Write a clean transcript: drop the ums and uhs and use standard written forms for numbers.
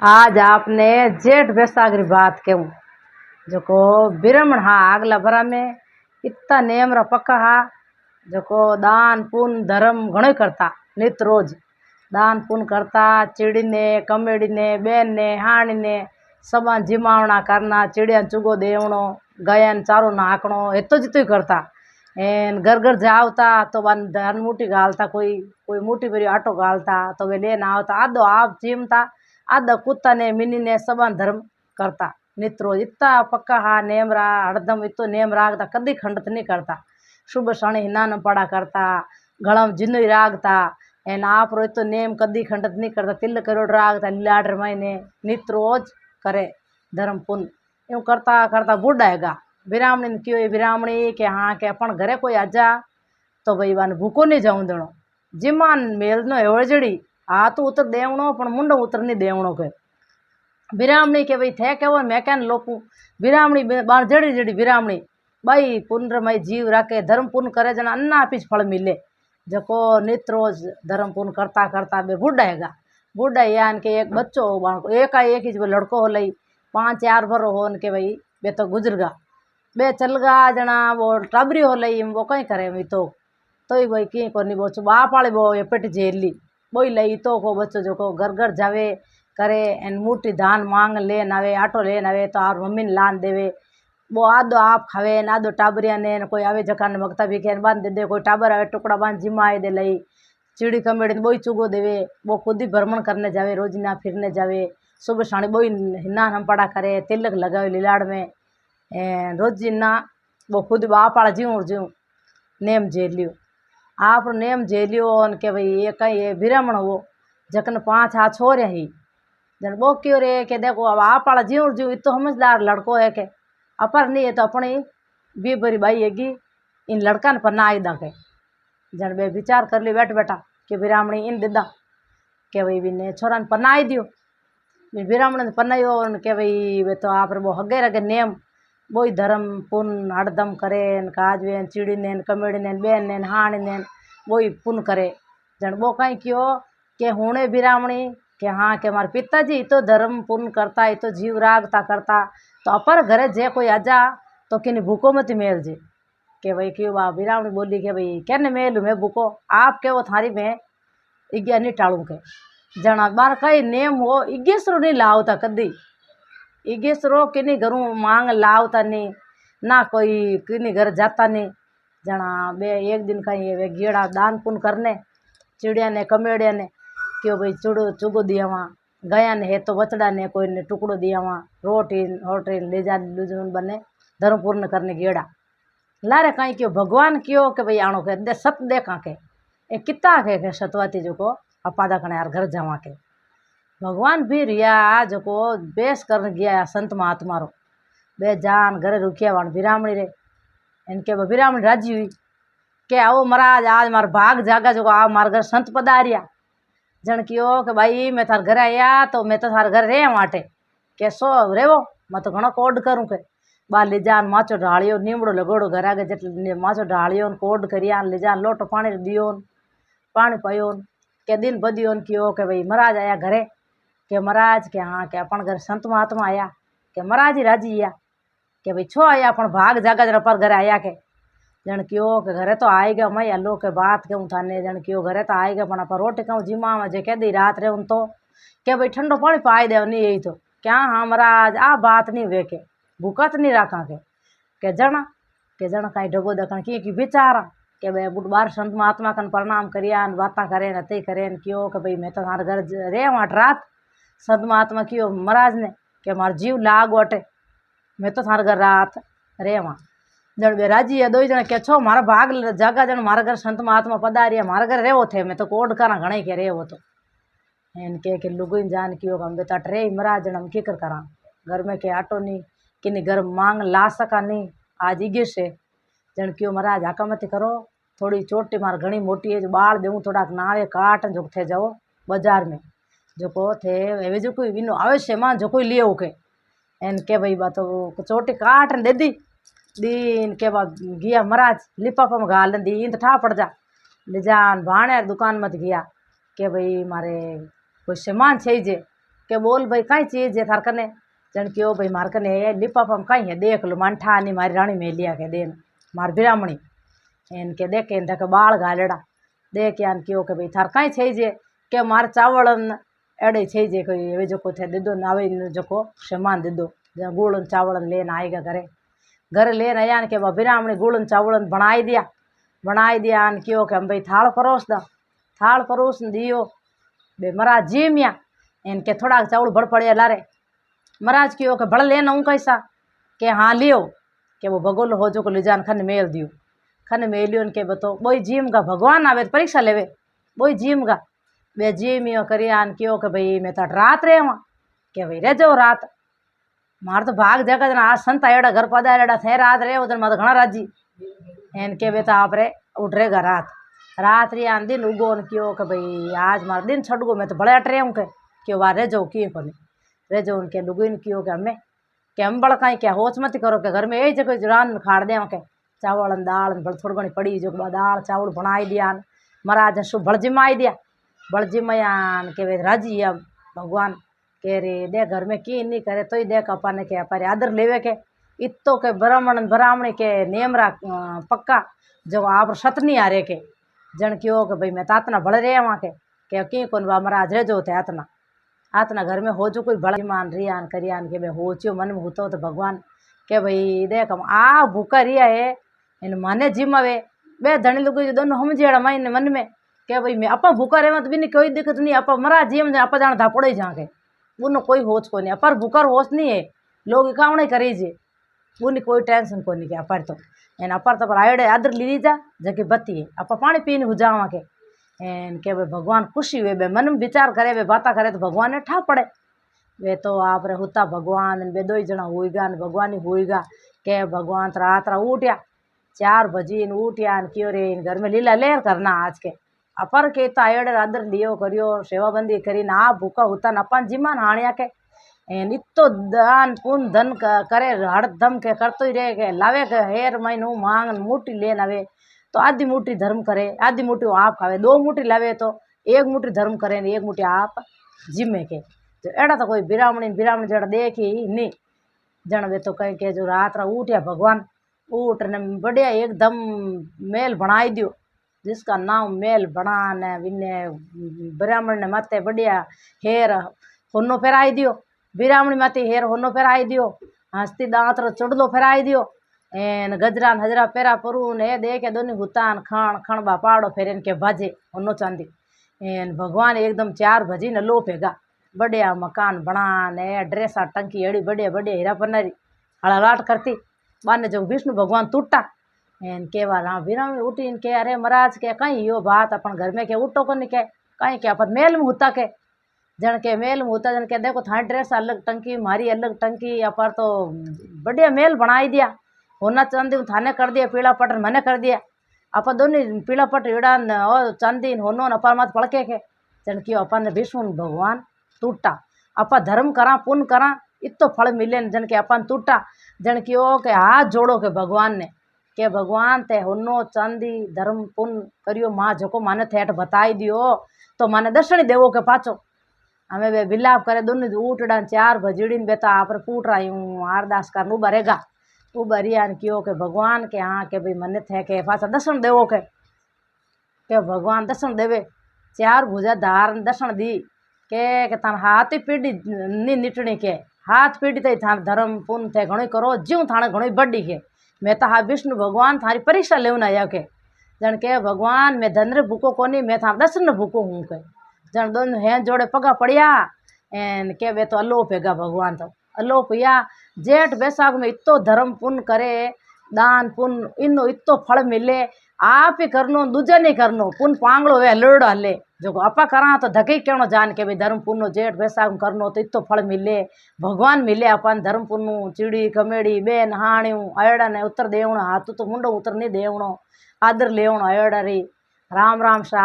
आज आपने जेठ बैसाख री बात कहूँ जो ब्राह्मण हा आगला भरा में इतना नेम रा पक्का हा जो दान पुण्य धर्म घणो करता। नित रोज दान पुण्य करता। चिड़ी ने कमेड़ी ने बेन ने हाणी ने सबा जिमावना करना। चिड़िया चुगो देवणो गाया चारो नाकणो एतो जितो करता। एन घर घर जावता तो बन धन मूटी घालता। कोई कोई मूटी भरी आटो घालता तो वे लेन आवता। आधो आप जीमता आधा कुत्ता ने मिनी ने सबा धर्म करता। नित रोज इतना पक्का हा नेम रा हरदम इतो नेम रागता। कदी खंडित नहीं करता। सुबह शाणी हिना पड़ा करता। गलम जिन्नु रागता। एन आप रो इतो नेम कदी खंडित नहीं करता। तिल करोड़ रागता लाड महीने नित रोज करे धर्म पुण्य यूँ करता करता बूढ़ा हैगा। ब्राह्मणी ने क्यों ब्राह्मणी के हाँ के अपन घरे कोई आजा तो भाई वन भूको नहीं जाऊँ देणो। जिमान मेलनो एवजड़ी हाथ उतर देवणो पण मुंडो उतर नहीं देवणो के ब्राह्मणी के भाई थे के मैं क्या लोकू ब्राह्मणी बार जड़ी जड़ी ब्राह्मणी भाई पुण्यमय जीव रखे धर्म पुण्य करे जना अन्ना पीछ फल मिले जो नित रोज धर्म पुण्य करता करता बे बूढ़ा हैगा। बूढ़ा यान के एक बच्चो हो एक ही लड़को हो लई 5-4 भरो हो के भाई बे तो गुजर गा बे चल गा जना वो टाबरी हो लई वो कहीं करे भी तो ही भाई कहीं को नहीं बोचो बाप वाले वो ये पेट झेल ली बोई लई तो को बच्चो जो को घर घर जावे करे एन मूठी धान मांग लेन आवे आटो लेन आवे तो आप मम्मी ने लान देवे वो आधो आप खावे न आधो टाबरिया ने कोई आवे जका ने मगता भी खेन बांध दे दे कोई टाबर आवे टुकड़ा बांध जिमाए दे लई चिड़ी कमेड़ी ने बोई चुगो देवे वो खुद ही भ्रमण करने जावे रोजना फिरने जावे सुबह शाणी बोई हिना हम पड़ा करे तिलक लगावे लीलाड़ में रोजीना वो खुद बाप वाला जीव जीव नेम झेलियो आप नेम झेलियो के भाई ये कहीं ये ब्राह्मण हो जखन 5 हाथ छोरे ही जन वो क्यों रे के देखो अब आप वाला जीव जीव इतो समझदार लड़को है के अपर नहीं है तो अपनी बी बरी बाई हैगी इन लड़का ने पन्ना आई के जन बे विचार कर ली बैठ बैठा कि ब्राह्मणी इन दिदा के भाई बिने छोरा ने पन्ना आई दियो ब्राह्मण ने पन्नायो के भाई वे तो आप वो हगे रगे नेम बोई धर्म पुण्य हरदम करे काज वे चिड़ी ने कमेड़ी ने बेन ने हाणी ने बोई पुण्य करे जन वो कहीं क्यों के हुणे ब्राह्मणी के हाँ के हमारे पिताजी तो धर्म पुण्य करता तो जीव रागता करता तो अपर घरे जे कोई आजा तो किन भूको मत मेल जे के भाई क्यों बा ब्राह्मणी बोली के भाई क्या मेलू मैं भूको आप के वो थारी में इग्या नहीं टाड़ू के जना बार कई नेम हो इगेसरो नहीं लावता कदी इगेसरो किन्हीं घरों मांग लावता नहीं ना कोई किन्हीं घर जाता नहीं जना बे एक दिन कहीं वे गेड़ा दान पुण्य करने चिड़िया ने कमेड़िया ने क्यों भाई चुड़ो चुगो दिया वहाँ गया ने है तो बचड़ा ने कोई ने टुकड़ो दिया वहाँ रोटी होटल ले जा लुजून बने धर्म पूर्ण करने गेड़ा लारे कहीं क्यों भगवान क्यों के भाई आणो के दे सत देखा के ए किता के सतवाती जो को अपादा कने यार घर जावा के भगवान भी रिया जो को बेस कर गया संत महात्मा रो बे जान घरे रुकिया वाण ब्राह्मणी रे इनके ब्राह्मणी राजी हुई के आओ महाराज आज मार भाग जागा जो आओ मार घर संत पधारिया जन क्यों के भाई मैं थार घर आया तो मैं तो थार घर रे वाटे कैसो रेवो मैं तो घणो कोड करूँ के बार ले जान माचो ढालियो नीमड़ो लगोड़ो घर आगे जट माचो ढालियो कोड करिया ले जान लोटो पानी दियो पानी पायो के दिन बदियो क्यों के भाई महाराज आया घरे के महाराज के हाँ के अपन घर संत महात्मा आया के महाराज ही राजी आया के भाई छो आया अपन भाग जागा जरा पर घर आया के जन क्यों के घरे तो आएगा मैं अल्लो के बात कहूँ थाने जन क्यों घरे तो आएगा पण अपन रोटी कहूँ जिमा में जे कह दी रात रे उन तो के भाई ठंडो पानी पाई दे नहीं यही तो क्या हाँ महाराज आ बात नहीं वे के भूखा तो नहीं रखा के जना कहीं ढगो दखन की बेचारा के भाई बुढ़ बार संत महात्मा कन प्रणाम करिया बातें करें ते करें क्यों के भाई मैं तो थारे घर रे वाट रात संत महात्मा क्यों महाराज ने के मार जीव लाग वटे मैं तो थारे घर रात रे वहाँ जन बे राजी है दो जन के छो मारा भाग जागा जन मारा घर संत महात्मा पधारिया मारा घर रेवो थे मैं तो कोड करा घणे के रेवो तो इन के लुगुन जान कियो हम बेटा रे महाराज जन हम की करा घर में के आटो नहीं किन्हीं घर मांग ला सका नहीं आज इगे से जन क्यों महाराज आका मत करो थोड़ी चोटी मार घनी मोटी है जो बाल देऊँ थोड़ा नावे काट जो थे जाओ बाजार में जो को थे एवे जो कोई विनो अवश्य मां जो कोई लिए ओके एन के भाई बात चोटी काट दे दी दीन के बाद गया महाराज लिपापा में गाल दी इन ठा पड़ जा ले जान भाणे दुकान मत गया के भाई मारे कोई सामान चाहिए के बोल भाई कई चीज़ है थार कने। जन क्यों भाई मार कने लिपापम कई है देख लो मंठा नहीं मारी रानी मेलिया के देन मार बिरामणी इनके देखे देखे बाल घालेड़ा देख आन क्यों के भाई थार कई छे जे के मार चावल एड़े छे जे कोई एवे जो थे दीदो नावे जो सामान दीदो जहाँ गुड़ चावल लेन आएगा घरे लेन आया के बिरामणी गुड़ चावल बनाई दिया आन क्यों के हम भाई थाल परोस दा थाल परोस दियो बे महाराज जीमिया इनके थोड़ा चावल बड़ पड़े लारे महाराज क्यों के बड़ लेना हूँ कैसा के हाँ लियो के वो भगोल हो जो को ले जान खन मेल दियो खन मेलियो के बतो बोई जीम का भगवान आवे परीक्षा लेवे बोई जीम का बे जीमियो करी आन क्यों के भाई मैं तो रात रहे वहाँ के भाई रह जाओ रात मार तो भाग जगह जना आज संता एड़ा घर पदा एड़ा थे रात रे उधर मत घना राजी एन के बे तो आप रे उठ रहेगा रात री आन दिन उगो न क्यों के भाई आज मार दिन छड़ गो मैं तो बड़े अट रहे हूँ के क्यों वार रह जाओ किए को रह जाओ उनके लुगुन क्यों के हमें कि हम बड़ा कहीं क्या होच मत करो के घर में यही जगह रान खाड़ दे के चावल दाल बड़ थोड़ी घनी पड़ी जो दाल चावल बनाई दिया महाराज शु बड़जिमाई दिया बड़जिमायान के वे राजी अब भगवान के रे दे घर में की नहीं करे तो ही देख अपन के अपन आदर लेवे के इतो के ब्राह्मणी के नियम रा पक्का जो आप सत नहीं आ रहे के जन क्यों के भाई मैं तातना बड़ रहे वहाँ के की कौन बा महाराज रे जो थे आतना घर में हो जो कोई बड़ा मान रियान करियान के भाई हो चियो मन में होतो तो भगवान के भाई देख हम आ भूखा रिया है इन माने जिमावे बे धनी लोग दोनों हम जेड़ा माइन मन में के भाई मैं अपा भूखा रहे तो भी नहीं कोई दिक्कत नहीं अपा महाराज जी हम अपा जान धापड़े जाके उन्हें कोई होच को नहीं अपर भूखर होश नहीं है लोग काम नहीं करीजे उन्हें कोई टेंशन को नहीं के अपर तो एन अपर तो पर आड़े आदर ली जा जबकि बत्ती है अपा पानी पीने हुजावा के एन के भाई भगवान खुशी हुए बे मन में विचार करे वे बात करे तो भगवान ने ठा पड़े वे तो आप रे हुता भगवान बे दो ही जना हुईगा न भगवान ही हुईगा के भगवान रात रा उठ्या 4 बजे उठ्या क्यों रे इन घर में लीला लेर करना आज के अपर के तो आड़े आदर लियो करियो सेवाबंदी करी ना आ भूखा होता न अपन जिमान हाणिया के नित्तो दान पुन धन करे हड़दम के करतो ही रहे के लावे के हेर महीनू मांग मूठी लेन आवे तो आधी मूठी धर्म करे आधी मूठी आप खावे 2 मूठी लावे तो 1 मूठी धर्म करे ने 1 मूठी आप जिमे के तो एड़ा तो कोई बिरामणी जड़ा देखी नहीं जन वे तो कहीं के जो रात रा उठ्या भगवान उठ ने बढ़िया एकदम मेल बनाई दियो जिसका नाम मेल बना ने बिने ब्राह्मण ने माते बढ़िया हेर होनो फेराई दियो बिरामणी माते हेर होनो फेराई दियो हस्ती दांत रो चुड़लो फेराई दियो एन गजरान हजरा पेरा परून ए देखे दोनी हुतान खाण खणबा पाड़ो फेर इनके बाजे होनो चांदी एन भगवान एकदम 4 भजी न लो भेगा बढ़िया मकान बना ने ड्रेसा टंकी एड़ी बढ़िया बढ़िया हीरा पन्नरी हड़ालाट करती बाने जो विष्णु भगवान टूटा एन केवा रा बिरामी उठी इनके अरे महाराज के कहीं यो बात अपन घर में के उठो को नहीं के कहीं के अपन मेल में होता के जन के मेल में होता जन के देखो थाई ड्रेस अलग टंकी मारी अलग टंकी अपर तो बढ़िया मेल बनाई दिया होना चांदी थाने कर दिया पीला पट मैंने कर दिया आप दोनों पीला पट एड़ा और चांदी होनो अपर मत पड़के के जन की अपन विष्णु भगवान टूटा आप धर्म करा पुण्य करा इतो फल मिले जन के अपन टूटा जन की ओ के हाथ जोड़ो के भगवान ने के भगवान ते होनो चांदी धर्म पुण्य करियो माँ जो माने थे बताई दियो तो माने दर्शन देवो के पाचो हमें वे विलाप करे दोनों उठड़ा 4 बजड़ी बेता आप फूट रही हूँ आरदास कर उबा रहेगा उबरिया क्यों के भगवान के हाँ के भाई मन्नत है के पासा दर्शन देवो के भगवान दर्शन देवे 4 भुजा धार दर्शन दी के थान हाथ ही पीढ़ी नी निटणी के हाथ पीढ़ी ते थान धर्म पुण्य थे घणो करो ज्यों थाने घणो बड़ी के मैं तो हाँ विष्णु भगवान थारी परीक्षा लेवन आया के जन के भगवान मैं धन रे भूको कोनी मैं थार दर्शन भूको हूँ के जन दोनों हैं जोड़े पगा पड़िया एन के वे तो अलोप हैगा भगवान तो अलोप या जेठ बैसाख में इतो धर्म पुण्य करे दान पुण्य इनो इतो फल मिले आप ही करनो दूजा नहीं करनो पुण्य पांगड़ो वे लड़ हले जो आपा करा तो धके कहनो जान के भाई धर्म पुण्य जेठ बैसाख में करनो तो इतो फल मिले भगवान मिले अपन धर्म पुण्य चिड़ी कमेड़ी बेन हाण्यू अयड़ा ने उत्तर देवणो हाथ तो मुंडो उत्तर नहीं देवणो आदर लेवणो अयड़ा री राम राम शाह।